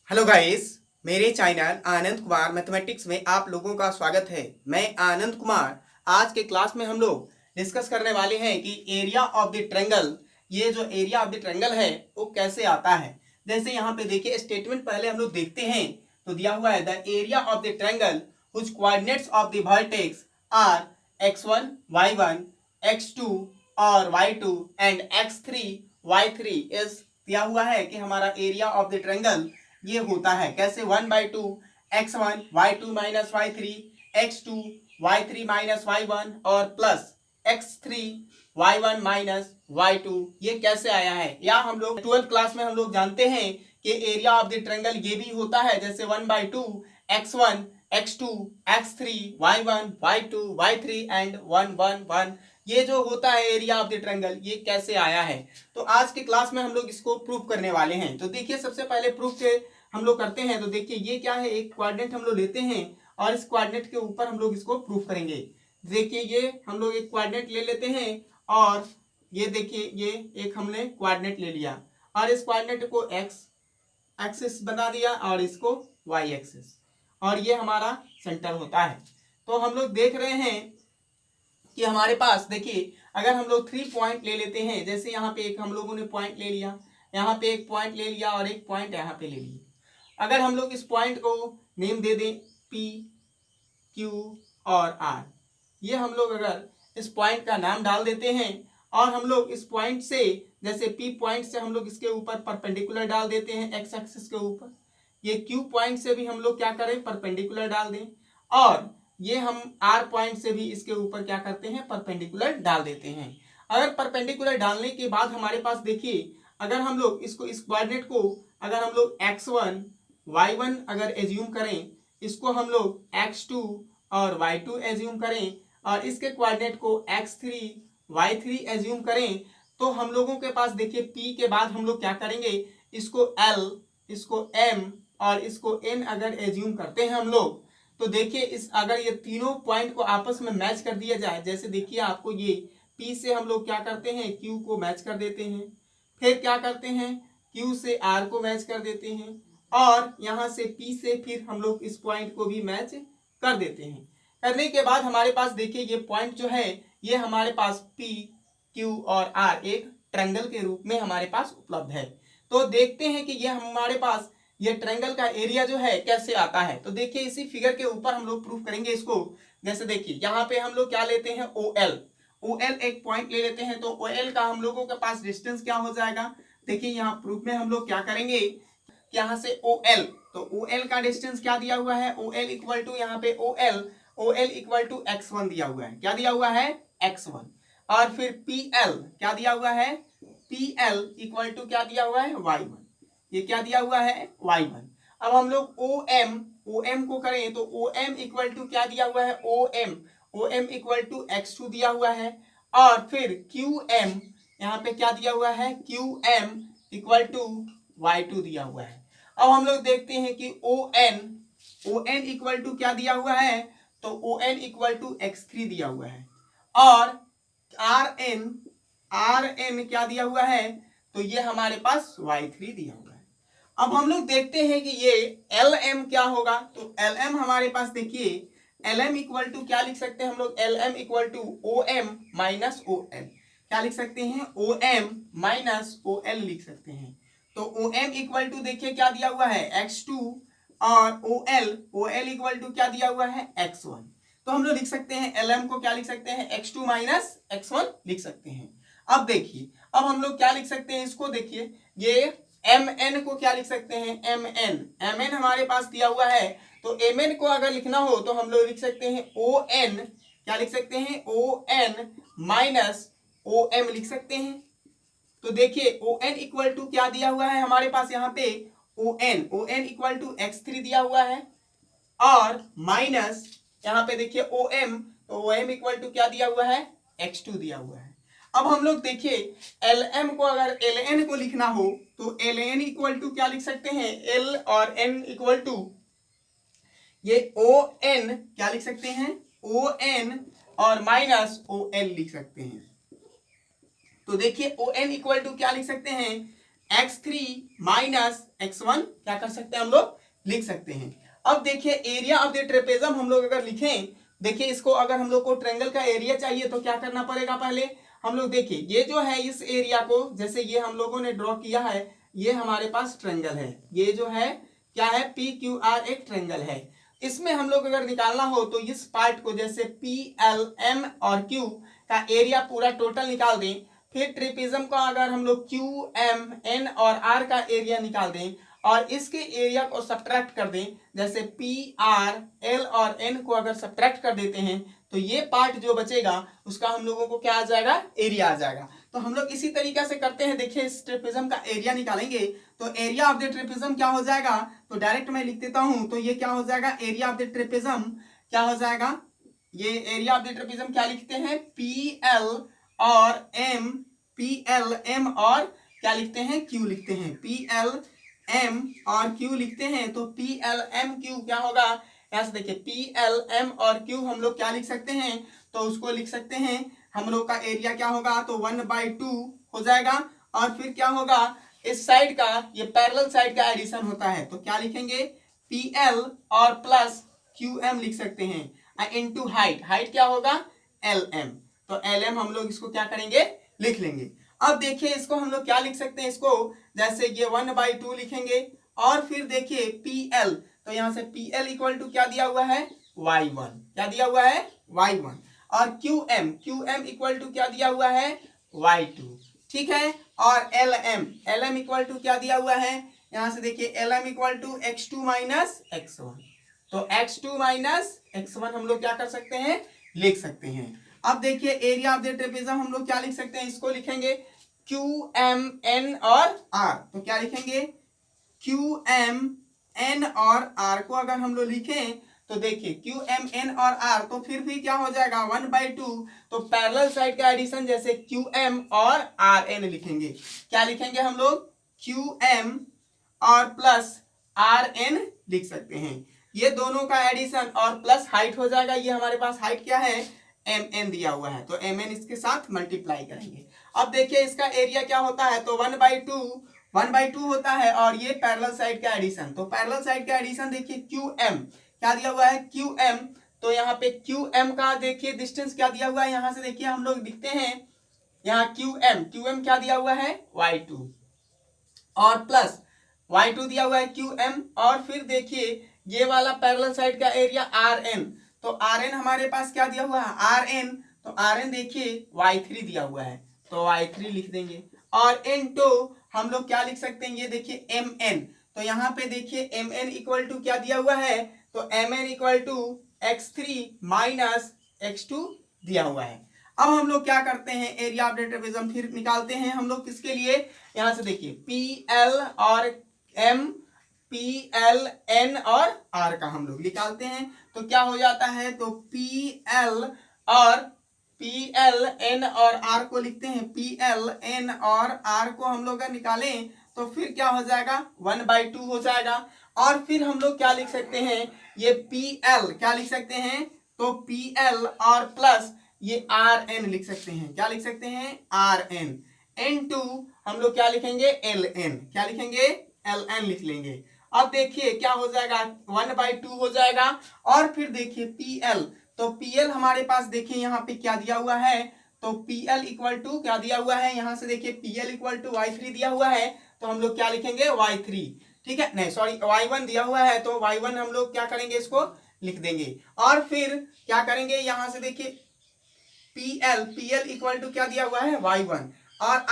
Hello guys, मेरे channel Anand Kumar mathematics में आप लोगों का स्वागत है। मैं आनंद कुमार। आज के क्लास में हम लोग डिस्कस करने वाले हैं कि एरिया ऑफ द ट्रायंगल, ये जो एरिया ऑफ द ट्रायंगल है वो कैसे आता है। जैसे यहाँ पे देखिए स्टेटमेंट पहले हम लोग देखते हैं तो दिया हुआ है the area of the triangle which coordinates of the vertex are x1 y1 x2 और y2 and x3 y3 is दिया हुआ है कि हमारा एरिया ऑफ द ट्रायंगल ये होता है कैसे 1/2 x1 y2 minus y3 x2 y3 minus y1 और plus x3 y1 minus y2। ये कैसे आया है, या हम लोग 12th क्लास में हम लोग जानते हैं कि एरिया ऑफ द ट्रायंगल ये भी होता है जैसे 1/2 x1 x2 x3 y1 y2 y3 and 1 1 1। ये जो होता है एरिया ऑफ द ट्रायंगल, ये कैसे आया है, तो आज के क्लास में हम लोग इसको प्रूव करने वाले हैं। तो देखिए सबसे पहले प्रूफ के हम लोग करते हैं। तो देखिए ये क्या है, एक कोऑर्डिनेट हम लोग लेते हैं और इस कोऑर्डिनेट के ऊपर हम लोग इसको प्रूफ करेंगे। देखिए ये हम लोग एक कोऑर्डिनेट ले लेते हैं और ये देखिए ये एक हमने कोऑर्डिनेट ले लिया और इस कोऑर्डिनेट को एक्स एक्सिस बना दिया और इसको वाई एक्सिस, और ये हमारा सेंटर होता है। तो हम लोग देख रहे हैं कि हमारे पास देखिए अगर हम लोग 3 पॉइंट ले लेते हैं, जैसे यहाँ पे एक हम लोगों ने पॉइंट ले लिया, यहाँ पे एक पॉइंट ले लिया और एक पॉइंट यहाँ पे ले लिया। अगर हम लोग इस पॉइंट को नेम दे दें P Q और R, ये हम लोग अगर इस पॉइंट का नाम डाल देते हैं और हम लोग इस पॉइंट से जैसे P पॉइंट से हम लोग इसके ऊपर परपेंडिकुलर डाल देते हैं एक्स एक्सिस के ऊपर, ये Q पॉइंट से भी हम लोग क्या करें परपेंडिकुलर डाल दें, और ये हम R पॉइंट से भी इसके ऊपर क्या करते हैं परपेंडिकुलर डाल देते हैं। अगर परपेंडिकुलर डालने के बाद हमारे पास देखिए अगर हम लोग इसको इस कोऑर्डिनेट को अगर हम लोग x1 y1 अगर एज्यूम करें, इसको हम लोग x2 और y2 एज्यूम करें और इसके कोऑर्डिनेट को x3 y3 एज्यूम करें, तो हम लोगों के पास देखिए p के बाद हम लोग क्या करेंगे, इसको l, इसको m और इसको n अगर एज्यूम करते हैं हम लोग, तो देखिए इस अगर ये तीनों पॉइंट को आपस में मैच कर दिया जाए, जैसे देखिए आपको ये P से हम लोग क्या करते हैं Q को मैच कर देते हैं, फिर क्या करते हैं Q से R को मैच कर देते हैं और यहाँ से P से फिर हम लोग इस पॉइंट को भी मैच कर देते हैं। करने के बाद हमारे पास देखिए ये पॉइंट जो है ये हमारे पास P Q और R एक ट्रायंगल के रूप में हमारे पास उपलब्ध है। तो देखते हैं कि ये हमारे पास ये ट्रायंगल का एरिया जो है कैसे आता है। तो देखिए इसी फिगर के ऊपर हम लोग प्रूफ करेंगे इसको। जैसे देखिए यहाँ पे हम लोग क्या लेते हैं OL एक पॉइंट ले लेते हैं, तो OL का हम लोगों के पास डिस्टेंस क्या हो जाएगा, देखिए यहाँ प्रूफ में हम लोग क्या करेंगे, यहाँ से OL, तो OL का डिस्टेंस क्या दिया हुआ है, OL इक्वल टू यहाँ पे OL इक्वल टू x1 दिया हुआ है, क्या दिया हुआ है x1, और फिर PL क्या दिया हुआ है, PL इक्वल टू क्या दिया हुआ है y1, ये क्या दिया हुआ है y1। अब हम लोग OM को करें तो OM इक्वल टू क्या दिया हुआ है OM इक्वल टू x2 दिया हुआ है, और फिर QM यहाँ पे क्या दिया हुआ है QM इक्वल टू y2 दिया हुआ है। अब हम लोग देखते हैं कि ON इक्वल टू क्या दिया हुआ है, तो ON इक्वल टू x3 दिया हुआ है, और RN क्या दिया हुआ है, तो ये हमारे पास y3 दिया हुआ है। अब हम लोग देखते हैं कि ये LM क्या होगा, तो LM हमारे पास देखिए LM इक्वल टू क्या लिख सकते हैं हम लोग, LM equal to OM minus OL, क्या लिख सकते हैं OM माइनस OL लिख सकते हैं। तो OM इक्वल टू देखिए क्या दिया हुआ है x2 और OL इक्वल टू क्या दिया हुआ है x1, तो हम लोग लिख सकते हैं LM को क्या लिख सकते हैं x2 माइनस x1 लिख सकते हैं। अब देखिए अब हम लोग क्या लिख सकते हैं इसको, देखिए ये mn को क्या लिख सकते हैं mn हमारे पास दिया हुआ है, तो mn को अगर लिखना हो तो हम लोग लिख सकते हैं on, क्या लिख सकते हैं on माइनस om लिख सकते हैं। तो देखिए on इक्वल टू क्या दिया हुआ है हमारे पास यहाँ पे on इक्वल टू x3 दिया हुआ है, और माइनस यहाँ पे देखिए om, तो om इक्वल टू क्या दिया हुआ है x2 दिया हुआ है। अब हम लोग देखिए LM को अगर LN को लिखना हो तो LN इक्वल टू क्या लिख सकते हैं L और N इक्वल टू ये ON क्या लिख सकते हैं ON और माइनस OL लिख सकते हैं। तो देखिए ON इक्वल टू क्या लिख सकते हैं x3 माइनस x1 क्या कर सकते हैं हम लोग लिख सकते हैं। अब देखिए एरिया ऑफ द ट्रेपेजम हम लोग अगर लिखें, देखिए इसको अगर हम लोग को ट्रायंगल का एरिया चाहिए तो क्या करना पड़ेगा, पहले हम लोग देखिए ये जो है इस एरिया को, जैसे ये हम लोगों ने ड्रॉ किया है, ये हमारे पास ट्रायंगल है, ये जो है क्या है PQR एक ट्रायंगल है। इसमें हम लोग अगर निकालना हो तो इस पार्ट को जैसे PLM और Q का एरिया पूरा टोटल निकाल दें, फिर ट्रेपेजम का अगर हम लोग QM N और R का एरिया निकाल दें और इसके एरिया को सब्ट्रैक्ट कर दें, जैसे PR L और N को अगर सब्ट्रैक्ट कर देते हैं तो ये पार्ट जो बचेगा उसका हम लोगों को क्या आ जाएगा, एरिया आ जाएगा। तो हम लोग इसी तरीके से करते हैं। देखिए इस ट्रेपेजम का एरिया निकालेंगे तो एरिया ऑफ द ट्रेपेजम क्या हो जाएगा, तो डायरेक्ट मैं लिख देता हूं, तो ये क्या हो जाएगा, एरिया ऑफ द ट्रेपेजम क्या हो जाएगा, ये एरिया ऑफ द ट्रेपेजम क्या लिखते हैं, PL और M, PLM और क्या लिखते हैं, Q लिखते हैं, PLM और Q लिखते हैं। तो PLMQ क्या होगा, यहां से देखिए PLM और Q हम लोग क्या लिख सकते हैं, तो उसको लिख सकते हैं हम लोग का एरिया क्या होगा, तो 1/2 हो जाएगा। और फिर क्या होगा, इस साइड का ये पैरेलल साइड का एडिशन होता है, तो क्या लिखेंगे, PL और प्लस QM लिख सकते हैं इनटू हाइट, हाइट क्या होगा LM, तो LM हम लोग इसको क्या करेंगे, लिख लेंगे। अब देखिए इसको हम लोग क्या लिख सकते हैं, इसको जैसे ये 1/2 लिखेंगे और फिर देखिए PL, तो यहां से PL इक्वल टू क्या दिया हुआ है, y1, क्या दिया हुआ है, y1, और QM इक्वल टू क्या दिया हुआ है, y2, ठीक है। और LM इक्वल टू क्या दिया हुआ है, यहां से देखिए LM equal to x2 minus x1, तो x2 माइनस x1 हम लोग क्या कर सकते हैं, लिख सकते हैं। अब देखिए एरिया ऑफ द ट्रेपेजम हम लोग क्या लिख सकते हैं, इसको लिखेंगे QMN और R, तो क्या लिखेंगे QMN और R को अगर हम लोग लिखें तो देखिए QMN और R, तो फिर भी क्या हो जाएगा 1/2, तो पैरेलल साइड का एडिशन जैसे QM और RN लिखेंगे, क्या लिखेंगे हम लोग QM और प्लस RN लिख सकते हैं, ये दोनों का एडिशन और प्लस हाइट हो जाएगा, ये हमारे पास हाइट क्या है MN दिया हुआ है, तो MN इसके साथ मल्टीप्लाई करेंगे। अब देखिए इसका एरिया क्या होता है, तो 1/2 होता है और ये पैरेलल साइड का एडिशन, तो पैरेलल साइड का एडिशन देखिए QM क्या दिया हुआ है, QM, तो यहाँ पे QM का देखिए डिस्टेंस क्या दिया हुआ है, यहाँ से देखिए हम लोग लिखते हैं यहाँ QM क्या दिया हुआ है y2 और प्लस y2 दिया हुआ है QM, और फिर देखिए ये वाला पैरेलल साइड का एरिया RN, तो RN हमारे पास क्या दिया हुआ है RN, तो RN देखिए y3 दिया हुआ है, तो y3 लिख देंगे। और N2 हम लोग क्या लिख सकते हैं, ये देखिए MN, तो यहाँ पे देखिए MN इक्वल टू क्या दिया हुआ है, तो MN equal to x3 minus x2 दिया हुआ है। अब हम लोग क्या करते हैं, एरिया ऑफ द ट्रेपेजम फिर निकालते हैं हम लोग किसके लिए, यहां से देखिए PL और M, PLN और R का हम लोग निकालते हैं, तो क्या हो जाता है, तो PLN और R को लिखते हैं, PLN और R को हम लोग निकालें तो फिर क्या हो जाएगा 1/2 हो जाएगा। और फिर हम लोग क्या लिख सकते हैं, ये PL क्या लिख सकते हैं, तो PL और प्लस ये RN लिख सकते हैं, क्या लिख सकते हैं RN, N2 हम लोग क्या लिखेंगे LN, क्या लिखेंगे LN लिख लेंगे। अब देखिए क्या हो जाएगा 1/2 हो जाएगा। और फिर देखिए PL, तो PL हमारे पास देखिए यहाँ पे क्या दिया हुआ है, तो PL इक्वल टू क्या दिया हुआ है, यहाँ से देखिए PL इक्वल टू y3 दिया हुआ है, तो हम लोग क्या लिखेंगे y3, ठीक है, नहीं सॉरी y1 दिया हुआ है, तो y1 हम लोग क्या करेंगे, इसको लिख देंगे। और फिर क्या करेंगे, यहाँ से देखिए PL इक्वल टू क्या दिया हुआ है y1, और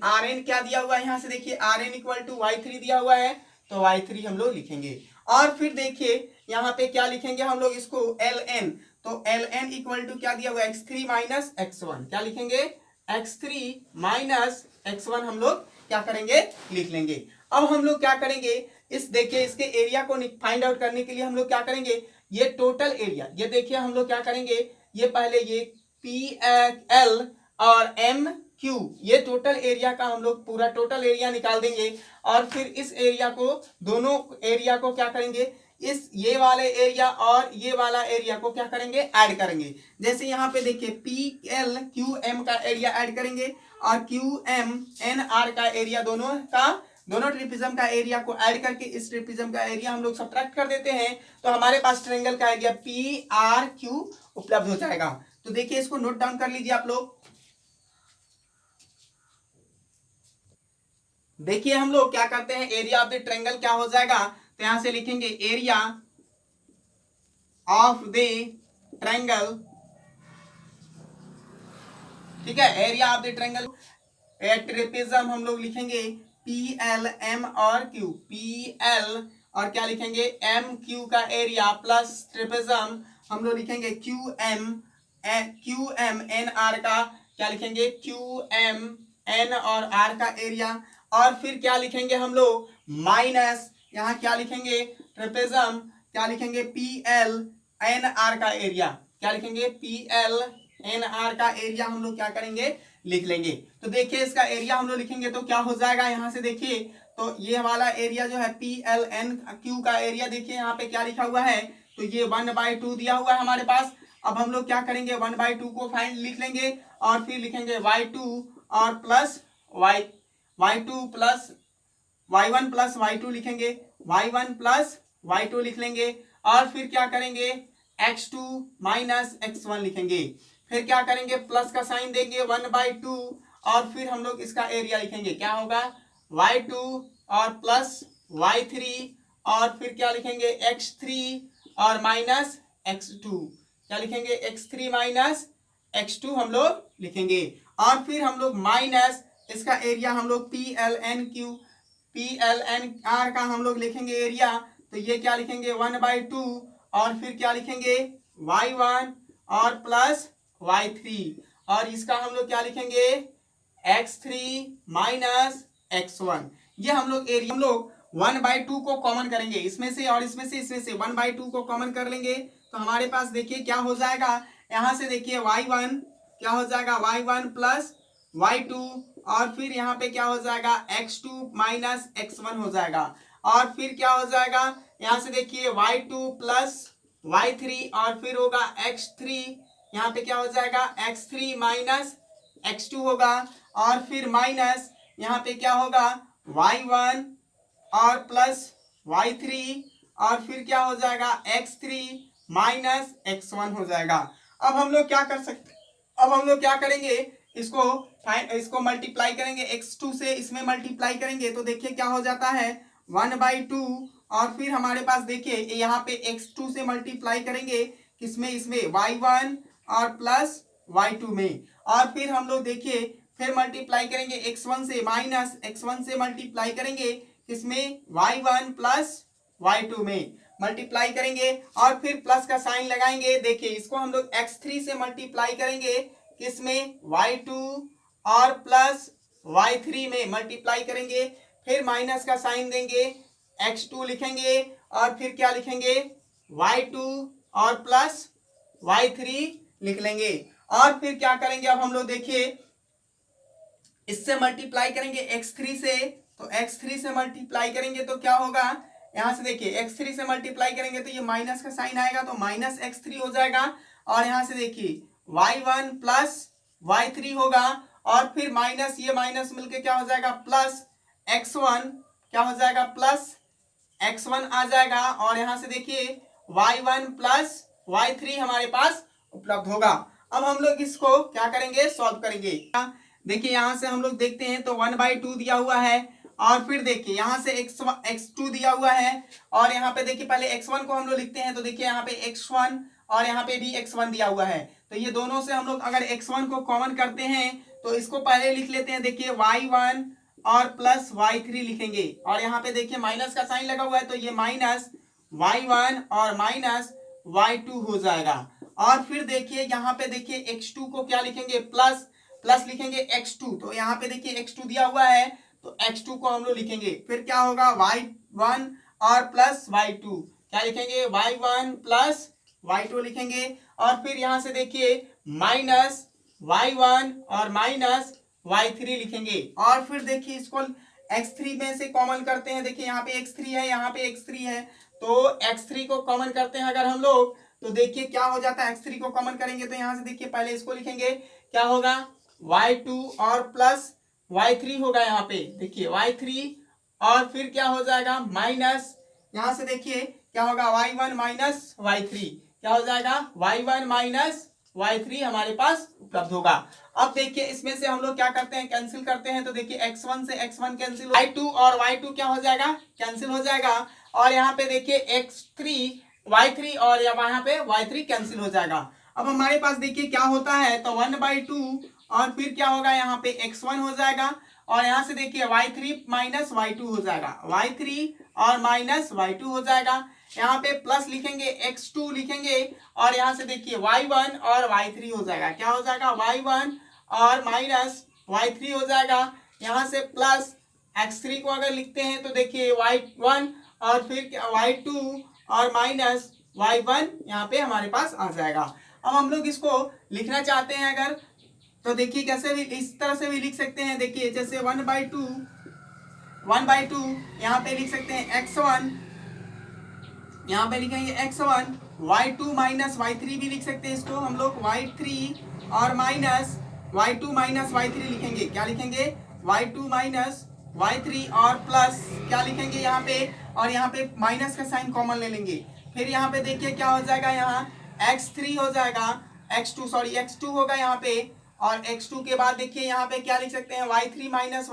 RN क्या दिया हुआ है, यहाँ से देखिए RN इक्वल टू y3 दिया हुआ है, तो y3 हम लोग लिखेंगे। और फिर देखिए यहाँ पे क्या लिखेंगे हम लोग इसको LN, तो LN इक्वल टू क्या दिया हुआ है x3 माइनस x1, क्या लिखेंगे x3 माइनस x1 हम लोग क्या करेंगे, लिख लेंगे। अब हम लोग क्या करेंगे, इस देखिए इसके एरिया को फाइंड आउट करने के लिए हम लोग क्या करेंगे, ये टोटल एरिया, ये देखिए हम लोग क्या करेंगे, ये पहले ये PL और MQ ये टोटल एरिया का हम लोग पूरा टोटल एरिया निकाल देंगे, और फिर इस एरिया को दोनों एरिया को क्या करेंगे, इस ये वाले एरिया और ये वाला एरिया को क्या करेंगे, ऐड करेंगे। जैसे यहाँ पे देखिए PLQM का एरिया ऐड करेंगे और क्यू एम एन आर का एरिया, दोनों ट्रिपिज्म का एरिया को ऐड करके इस ट्रिपिज्म का एरिया हम लोग सब्ट्रैक्ट कर देते हैं, तो हमारे पास ट्रायंगल का एरिया पी आर क्यू उपलब्ध हो जाएगा। तो देखिए इसको नोट डाउन कर लीजिए आप लोग। देखिए हम लोग क्या करते हैं, एरिया ऑफ द ट्रायंगल क्या हो जाएगा, तो यहां से लिखेंगे एरिया ऑफ द ट्रायंगल, ठीक है, एरिया ऑफ द ट्रायंगल ट्रिपिज्म हम लोग लिखेंगे पी एल एम और क्यू, पी एल और क्या लिखेंगे एम क्यू का एरिया प्लस ट्रिपिज्म हम लोग लिखेंगे क्यू एम एन आर का क्या लिखेंगे क्यू एम एन और आर का एरिया, और फिर क्या लिखेंगे हम लोग माइनस यहाँ क्या लिखेंगे ट्रिपिज्म क्या लिखेंगे पी एल एन आर का एरिया, क्या लिखेंगे पी एल एन आर का एरिया हम लोग क्या करेंगे लिख लेंगे। तो देखिए इसका एरिया हम लोग लिखेंगे तो क्या हो जाएगा, यहाँ से देखिए तो ये वाला एरिया जो है पी एल एन क्यू का एरिया, देखिए यहाँ पे क्या लिखा हुआ है, तो ये 1/2 दिया हुआ है हमारे पास। अब हम लोग क्या करेंगे 1/2 को फाइंड लिख लेंगे और फिर लिखेंगे y2 और plus y2 plus y1 plus y2 लिखेंगे, y1 प्लस y2 लिख लेंगे, और फिर क्या करेंगे x2 माइनस x1 लिखेंगे, फिर क्या करेंगे प्लस का साइन देंगे 1/2 और फिर हम लोग इसका एरिया लिखेंगे, क्या होगा y2 और प्लस y3 और फिर क्या लिखेंगे x3 और माइनस x2, क्या लिखेंगे x3 माइनस x2 हम लोग लिखेंगे, और फिर हम लोग माइनस इसका एरिया हम लोग पी एल एन आर का हम लोग लिखेंगे एरिया, तो ये क्या लिखेंगे 1/2 और फिर क्या लिखेंगे y1 और प्लस y3 और इसका हम लोग क्या लिखेंगे x3 माइनस x1। ये हम लोग एरिया हम लोग 1/2 को कॉमन करेंगे, इसमें से और इसमें से 1/2 को कॉमन कर लेंगे, तो हमारे पास देखिए क्या हो जाएगा, यहां से देखिए y1 क्या हो जाएगा y1 प्लस y2 और फिर यहाँ पे क्या हो जाएगा x2 माइनस x1 हो जाएगा, और फिर क्या हो जाएगा यहाँ से देखिए y2 प्लस y3 और फिर होगा x3, यहाँ पे क्या हो जाएगा x3 माइनस x2 होगा, और फिर माइनस यहाँ पे क्या होगा y1 और प्लस y3 और फिर क्या हो जाएगा x3 माइनस x1 हो जाएगा। अब हम लोग क्या कर सकते, अब हम लोग क्या करेंगे इसको मल्टीप्लाई करेंगे x2 से, इसमें मल्टीप्लाई करेंगे तो देखिए क्या हो जाता है 1/2 और फिर हमारे पास देखिए यहाँ पे x2 से मल्टीप्लाई करेंगे किसमें इसमें y1 और प्लस y2 में, और फिर हम लोग देखिए फिर मल्टीप्लाई करेंगे x1 से माइनस x1 से मल्टीप्लाई करेंगे किसमें y1 प्लस y2 में मल्टीप्लाई करेंगे और फिर प्लस का साइन लगाएंगे, देखिए इसको हम लोग x3 से मल्टीप्लाई करेंगे किसमें y2 और प्लस y3 में मल्टीप्लाई करेंगे, फिर माइनस का साइन देंगे x2 लिखेंगे और फिर क्या लिखेंगे y2 और प्लस y3 लिख लेंगे, और फिर क्या करेंगे अब हम लोग देखिए इससे मल्टीप्लाई करेंगे x3 से, तो x3 से मल्टीप्लाई करेंगे तो क्या होगा, यहां से देखिए x3 से मल्टीप्लाई करेंगे तो ये माइनस का साइन आएगा तो माइनस x3 हो जाएगा, और यहां से देखिए y1 प्लस y3 होगा और फिर माइनस ये माइनस मिलके क्या हो जाएगा प्लस x1, क्या हो जाएगा प्लस x1 आ जाएगा, और यहां से देखिए y1 प्लस y3 हमारे पास उपलब्ध होगा। अब हम लोग इसको क्या करेंगे सॉल्व करेंगे, देखिए यहां से हम लोग देखते हैं तो 1/2 दिया हुआ है और फिर देखिए यहाँ से x2 दिया हुआ है, और यहाँ पे देखिए पहले x1 को हम लोग लिखते हैं तो देखिए यहाँ पे x1 और यहाँ पे भी x1 दिया हुआ है, तो ये दोनों से हम लोग अगर x1 को कॉमन करते हैं तो इसको पहले लिख लेते हैं, देखिए y1 और प्लस y3 लिखेंगे, और यहाँ पे देखिए माइनस का साइन लगा हुआ है तो ये माइनस y1 और माइनस y2 हो जाएगा, और फिर देखिए यहाँ पे देखिए x2 को क्या लिखेंगे प्लस लिखेंगे x2, तो यहाँ पे देखिए x2 दिया हुआ है तो x2 को हम लोग लिखेंगे, फिर क्या होगा y1 और प्लस y2, क्या लिखेंगे y1 प्लस y2 लिखेंगे, और फिर यहां से देखिए माइनस y1 और माइनस y3 लिखेंगे, और फिर देखिए इसको x3 में से कॉमन करते हैं, देखिए यहाँ पे x3 है यहाँ पे x3 है, तो x3 को कॉमन करते हैं अगर हम लोग तो देखिए क्या हो जाता है x3 को कॉमन करेंगे तो यहाँ से देखिए पहले इसको लिखेंगे क्या होगा y2 और प्लस y3 होगा यहाँ पे, देखिए y3 और फिर क्या हो जाएगा माइनस, यहाँ से देखिए क्या होगा y1 माइनस y3, क्या हो जाएगा y1 माइनस y3 हमारे पास उपलब्ध होगा। अब देखिए इसमें से हम लोग क्या करते हैं, कैंसिल करते हैं, तो देखिए x1 से x1 कैंसिल, y2 और y2 क्या हो जाएगा, कैंसिल हो जाएगा, और यहाँ पे देखिए x3 y3 और यहाँ पे y3 कैंसिल हो जाएगा। अब हमारे पास देखिए क्या होता है, तो 1/2 और फिर क्या होगा यहाँ पे x1 हो जाएगा, और यहाँ से देखिए y3 माइनस y2 हो जाएगा, y3 और माइनस y2 हो जाएगा, यहाँ पे प्लस लिखेंगे x2 लिखेंगे, और यहाँ से देखिए y1 और y3 हो जाएगा, क्या हो जाएगा y1 और माइनस y3 हो जाएगा, यहाँ से प्लस x3 को अगर लिखते हैं तो देखिए y1 और फिर y2 और माइनस y1 यहाँ पे हमारे पास आ जाएगा। अब हम लोग इसको लिखना चाहते हैं अगर, तो देखिए कैसे भी इस तरह से भी लिख सकते हैं, देखिए जैसे 1/2 यहाँ पे लिख सकते हैं x1, यहाँ पे लिखेंगे x1, y2 माइनस y3 भी लिख सकते हैं इसको हम लोग y3 और माइनस y2 माइनस y3 लिखेंगे, क्या लिखेंगे y2 माइनस y3 और प्लस क्या लिखेंगे यहाँ पे, और यहाँ पे माइनस का साइन कॉमन ले लेंगे, फिर यहाँ पे देखिए क्या हो जाएगा, यहाँ x3 हो जाएगा, x2 होगा यहाँ पे, और x2 के बाद देखिए यहाँ पे क्या लिख सकते हैं y3 माइनस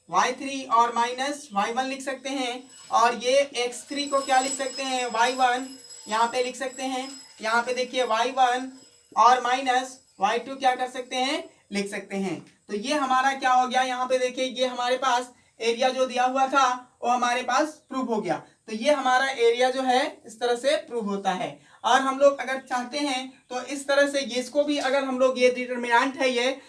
y3 और माइनस y1 लिख सकते हैं, और ये x3 को क्या लिख सकते हैं y1 यहाँ पे लिख सकते हैं, यहाँ पे देखिए y1 और माइनस y2 क्या कर सकते हैं लिख सकते हैं। तो ये हमारा क्या हो गया, यहाँ पे देखिए ये हमारे पास एरिया जो दिया हुआ था वो हमारे पास प्रूव हो गया। तो ये हमारा एरिया जो है इस तरह से प्रूव होता है। और हम लोग अगर चाहते हैं तो इस तरह से इसको भी अगर हम लोग, ये डिटरमिनेंट है, ये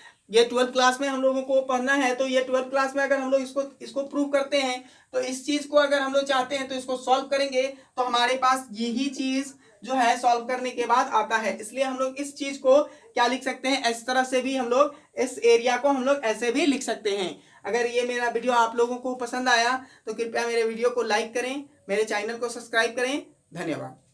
12th क्लास में हम लोगों को पढ़ना है, तो ये 12th क्लास में अगर हम लोग इसको प्रूव करते हैं तो इस चीज को अगर हम लोग चाहते हैं तो इसको सॉल्व करेंगे, तो हमारे पास यही चीज जो है सॉल्व करने के बाद आता है। इसलिए हम लोग इस चीज को क्या लिख सकते हैं, इस तरह से भी हम लोग इस एरिया को हम लोग ऐसे भी लिख सकते हैं। अगर ये मेरा वीडियो आप लोगों को पसंद आया तो कृपया मेरे वीडियो को लाइक करें, मेरे चैनल को सब्सक्राइब करें। धन्यवाद।